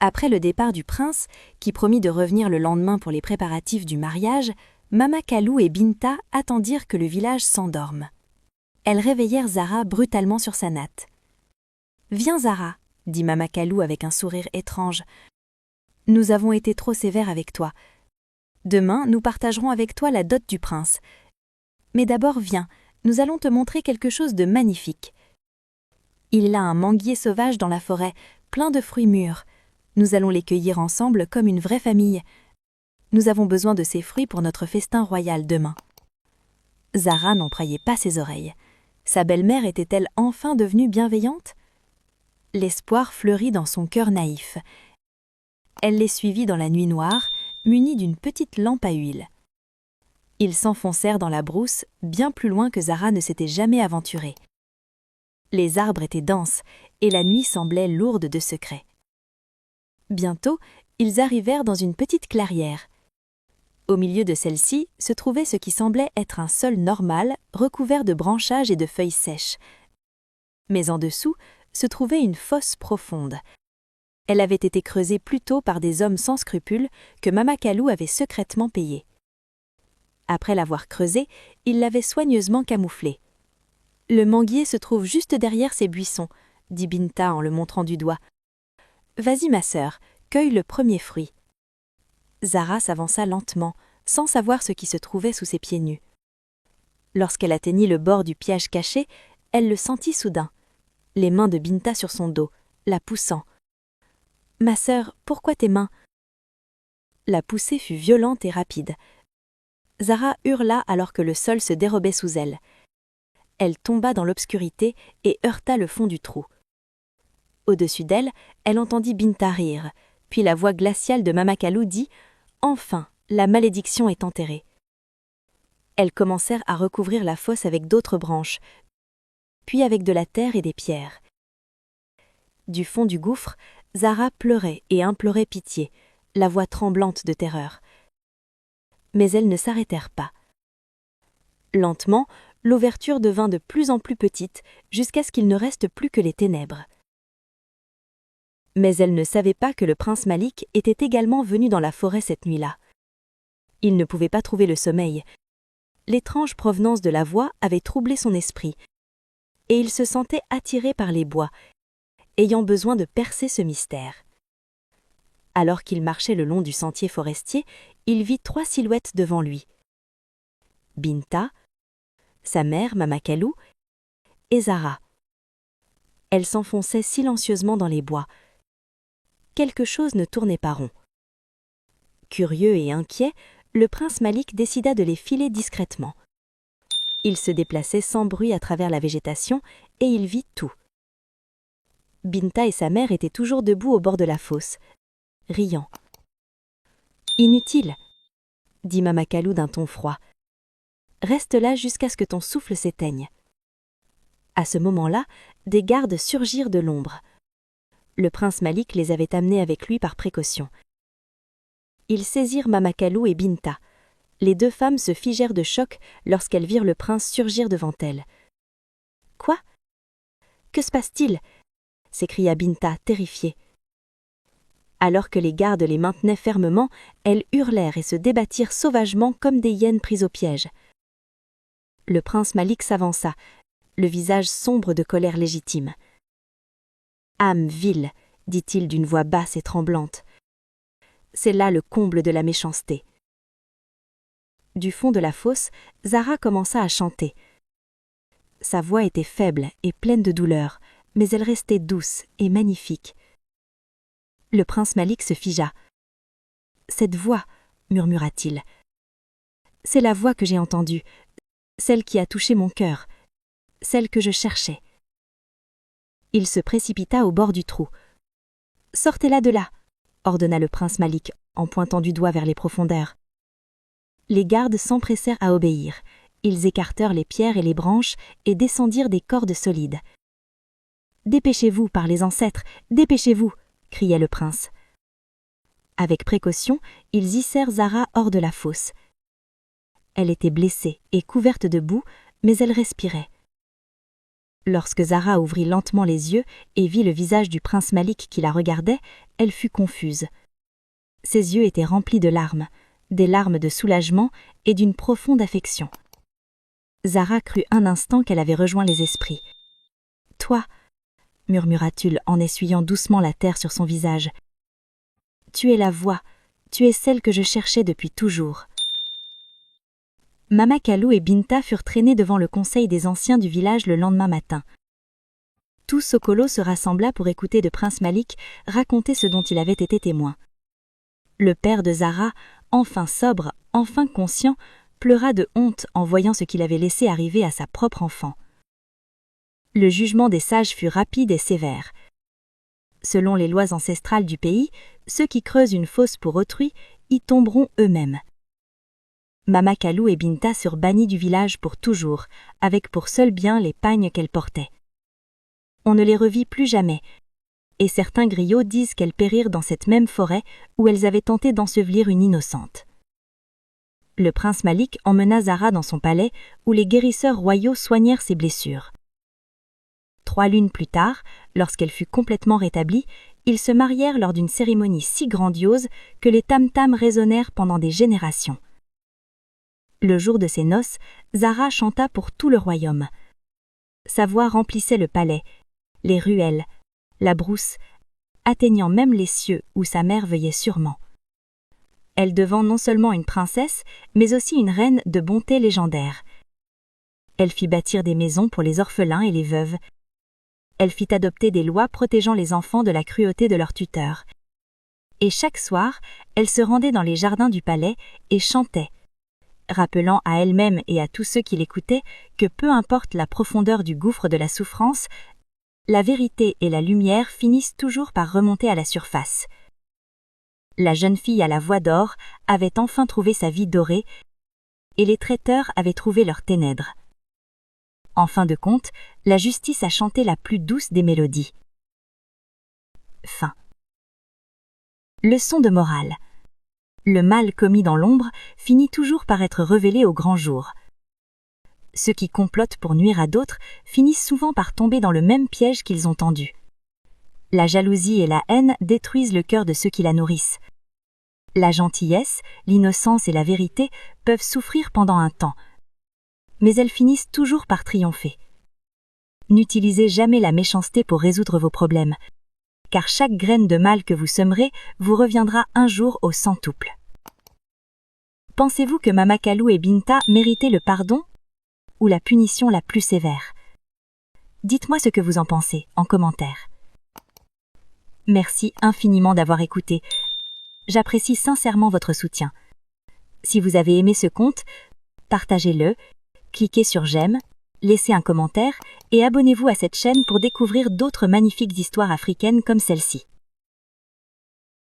Après le départ du prince, qui promit de revenir le lendemain pour les préparatifs du mariage, Mama Kalou et Binta attendirent que le village s'endorme. Elles réveillèrent Zara brutalement sur sa natte. « Viens Zara, dit Mama Kalou avec un sourire étrange. Nous avons été trop sévères avec toi. Demain, nous partagerons avec toi la dot du prince. Mais d'abord viens, nous allons te montrer quelque chose de magnifique. Il y a un manguier sauvage dans la forêt, plein de fruits mûrs. Nous allons les cueillir ensemble comme une vraie famille. Nous avons besoin de ces fruits pour notre festin royal demain. » Zara n'en croyait pas ses oreilles. Sa belle-mère était-elle enfin devenue bienveillante? L'espoir fleurit dans son cœur naïf. Elle les suivit dans la nuit noire, munie d'une petite lampe à huile. Ils s'enfoncèrent dans la brousse, bien plus loin que Zara ne s'était jamais aventurée. Les arbres étaient denses, et la nuit semblait lourde de secrets. Bientôt, ils arrivèrent dans une petite clairière. Au milieu de celle-ci se trouvait ce qui semblait être un sol normal, recouvert de branchages et de feuilles sèches. Mais en dessous se trouvait une fosse profonde. Elle avait été creusée plus tôt par des hommes sans scrupules que Mama Kalou avait secrètement payés. Après l'avoir creusée, ils l'avaient soigneusement camouflée. « Le manguier se trouve juste derrière ces buissons, » dit Binta en le montrant du doigt. « Vas-y ma sœur, cueille le premier fruit. » Zara s'avança lentement, sans savoir ce qui se trouvait sous ses pieds nus. Lorsqu'elle atteignit le bord du piège caché, elle le sentit soudain. Les mains de Binta sur son dos, la poussant. « Ma sœur, pourquoi tes mains ?» La poussée fut violente et rapide. Zara hurla alors que le sol se dérobait sous elle. Elle tomba dans l'obscurité et heurta le fond du trou. Au-dessus d'elle, elle entendit Binta rire, puis la voix glaciale de Mama Kalou dit « Enfin, la malédiction est enterrée. » Elles commencèrent à recouvrir la fosse avec d'autres branches, puis avec de la terre et des pierres. Du fond du gouffre, Zara pleurait et implorait pitié, la voix tremblante de terreur. Mais elles ne s'arrêtèrent pas. Lentement, l'ouverture devint de plus en plus petite jusqu'à ce qu'il ne reste plus que les ténèbres. Mais elles ne savaient pas que le prince Malik était également venu dans la forêt cette nuit-là. Il ne pouvait pas trouver le sommeil. L'étrange provenance de la voix avait troublé son esprit, et il se sentait attiré par les bois, ayant besoin de percer ce mystère. Alors qu'il marchait le long du sentier forestier, il vit 3 silhouettes devant lui. Binta, sa mère Mama Kalou et Zara. Elles s'enfonçaient silencieusement dans les bois. Quelque chose ne tournait pas rond. Curieux et inquiet, le prince Malik décida de les filer discrètement. Il se déplaçait sans bruit à travers la végétation et il vit tout. Binta et sa mère étaient toujours debout au bord de la fosse, riant. « Inutile, » dit Mama Kalou d'un ton froid. « Reste là jusqu'à ce que ton souffle s'éteigne. » À ce moment-là, des gardes surgirent de l'ombre. Le prince Malik les avait amenés avec lui par précaution. Ils saisirent Mama Kalou et Binta. Les 2 femmes se figèrent de choc lorsqu'elles virent le prince surgir devant elles. « Quoi ? Que se passe-t-il » s'écria Binta, terrifiée. Alors que les gardes les maintenaient fermement, elles hurlèrent et se débattirent sauvagement comme des hyènes prises au piège. Le prince Malik s'avança, le visage sombre de colère légitime. « Âme vile, dit-il d'une voix basse et tremblante. C'est là le comble de la méchanceté. » Du fond de la fosse, Zara commença à chanter. Sa voix était faible et pleine de douleur, mais elle restait douce et magnifique. Le prince Malik se figea. « Cette voix, murmura-t-il. C'est la voix que j'ai entendue, celle qui a touché mon cœur, celle que je cherchais. » Il se précipita au bord du trou. « Sortez-la de là !» ordonna le prince Malik en pointant du doigt vers les profondeurs. Les gardes s'empressèrent à obéir. Ils écartèrent les pierres et les branches et descendirent des cordes solides. « Dépêchez-vous, par les ancêtres, dépêchez-vous !» criait le prince. Avec précaution, ils hissèrent Zara hors de la fosse. Elle était blessée et couverte de boue, mais elle respirait. Lorsque Zara ouvrit lentement les yeux et vit le visage du prince Malik qui la regardait, elle fut confuse. Ses yeux étaient remplis de larmes, des larmes de soulagement et d'une profonde affection. Zara crut un instant qu'elle avait rejoint les esprits. « Toi » murmura-t-il en essuyant doucement la terre sur son visage. « Tu es la voix, tu es celle que je cherchais depuis toujours. » Mama Kalou et Binta furent traînés devant le conseil des anciens du village le lendemain matin. Tout Sokolo se rassembla pour écouter de Prince Malik raconter ce dont il avait été témoin. Le père de Zara, enfin sobre, enfin conscient, pleura de honte en voyant ce qu'il avait laissé arriver à sa propre enfant. Le jugement des sages fut rapide et sévère. Selon les lois ancestrales du pays, ceux qui creusent une fosse pour autrui y tomberont eux-mêmes. Mama Kalou et Binta furent bannis du village pour toujours, avec pour seul bien les pagnes qu'elles portaient. On ne les revit plus jamais, et certains griots disent qu'elles périrent dans cette même forêt où elles avaient tenté d'ensevelir une innocente. Le prince Malik emmena Zara dans son palais où les guérisseurs royaux soignèrent ses blessures. 3 lunes plus tard, lorsqu'elle fut complètement rétablie, ils se marièrent lors d'une cérémonie si grandiose que les tam-tams résonnèrent pendant des générations. Le jour de ses noces, Zara chanta pour tout le royaume. Sa voix remplissait le palais, les ruelles, la brousse, atteignant même les cieux où sa mère veillait sûrement. Elle devint non seulement une princesse, mais aussi une reine de bonté légendaire. Elle fit bâtir des maisons pour les orphelins et les veuves. Elle fit adopter des lois protégeant les enfants de la cruauté de leurs tuteurs. Et chaque soir, elle se rendait dans les jardins du palais et chantait, rappelant à elle-même et à tous ceux qui l'écoutaient que peu importe la profondeur du gouffre de la souffrance, la vérité et la lumière finissent toujours par remonter à la surface. La jeune fille à la voix d'or avait enfin trouvé sa vie dorée, et les traiteurs avaient trouvé leur ténèbres. En fin de compte, la justice a chanté la plus douce des mélodies. Fin. Leçon de morale. Le mal commis dans l'ombre finit toujours par être révélé au grand jour. Ceux qui complotent pour nuire à d'autres finissent souvent par tomber dans le même piège qu'ils ont tendu. La jalousie et la haine détruisent le cœur de ceux qui la nourrissent. La gentillesse, l'innocence et la vérité peuvent souffrir pendant un temps, mais elles finissent toujours par triompher. N'utilisez jamais la méchanceté pour résoudre vos problèmes, car chaque graine de mal que vous sèmerez vous reviendra un jour au centuple. Pensez-vous que Mama Kalou et Binta méritaient le pardon ou la punition la plus sévère? Dites-moi ce que vous en pensez en commentaire. Merci infiniment d'avoir écouté. J'apprécie sincèrement votre soutien. Si vous avez aimé ce conte, partagez-le, cliquez sur j'aime, laissez un commentaire et abonnez-vous à cette chaîne pour découvrir d'autres magnifiques histoires africaines comme celle-ci.